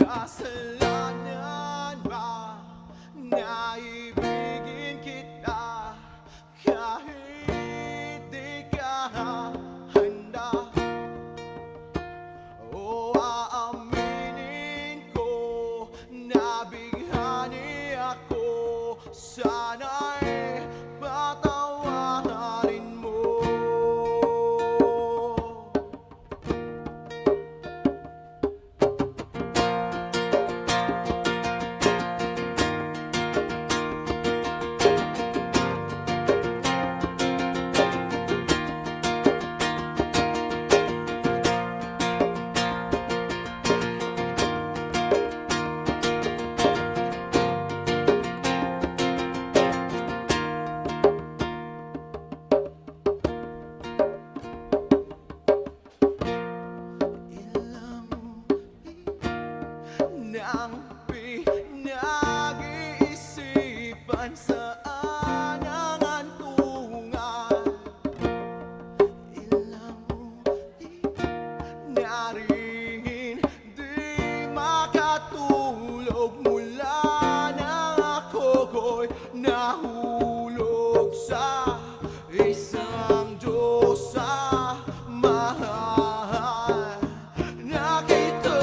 Kasalanan ba na ibigin kita kahit di ka handa? O aaminin ko na bighani ako, sana'y patawarin mo. Nang pinag-iisipan saan ang hantungan, ilang narihin di makatulog mula nang ako'y nahulog sa isang Diyos sa mahal. Nakita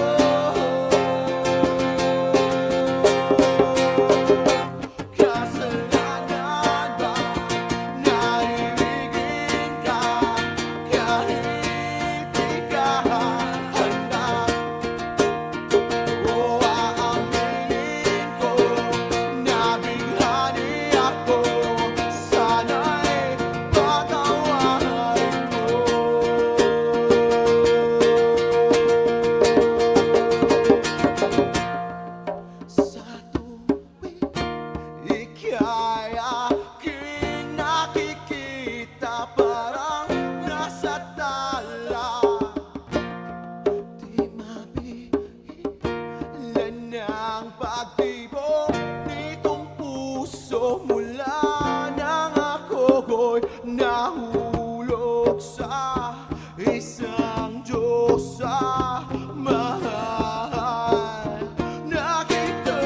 parang nasa tala, di mapigilan ang pagtibok nitong puso mula nang ako'y nahulog sa isang Diyos sa mahal. Nakita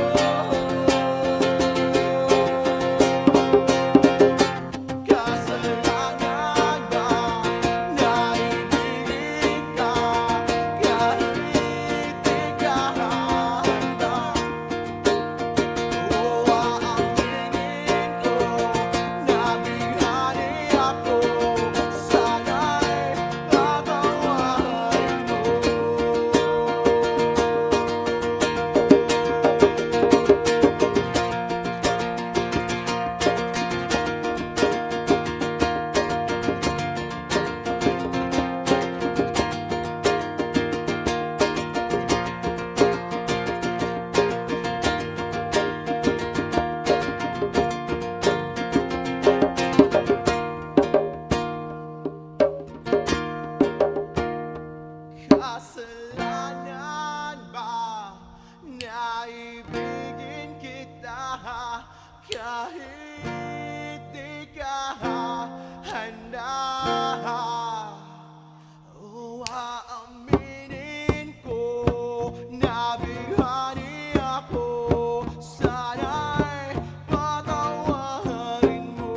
kasalanan ba na ibigin kita kahit di ka handa? O aaminin ko na bighani ako, sana'y patawarin mo.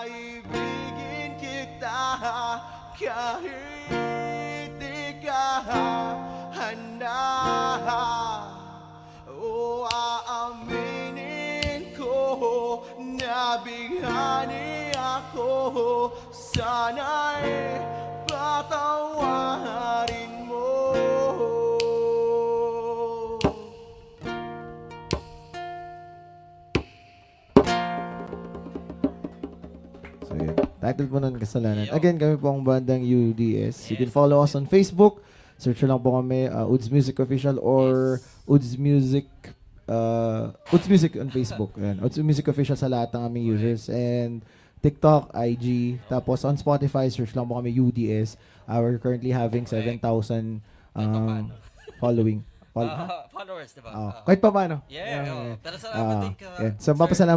Ibigin kita kahit di ka handa. O aaminin ko na bighani ako, sana'y patawarin mo. So, yeah. Title po nun Kasalanan. Again, kami po ang bandang UDS. You can follow us on Facebook. Search lang po kami, Uds Music Official or Uds Music on Facebook. Ayan. Uds Music Official sa lahat ng aming users. And TikTok, IG. Tapos on Spotify, search lang po kami UDS. We're currently having 7,000 following. Followers, diba? Kahit pa paano. Yeah. Pero salamat din ka. So, papasalamat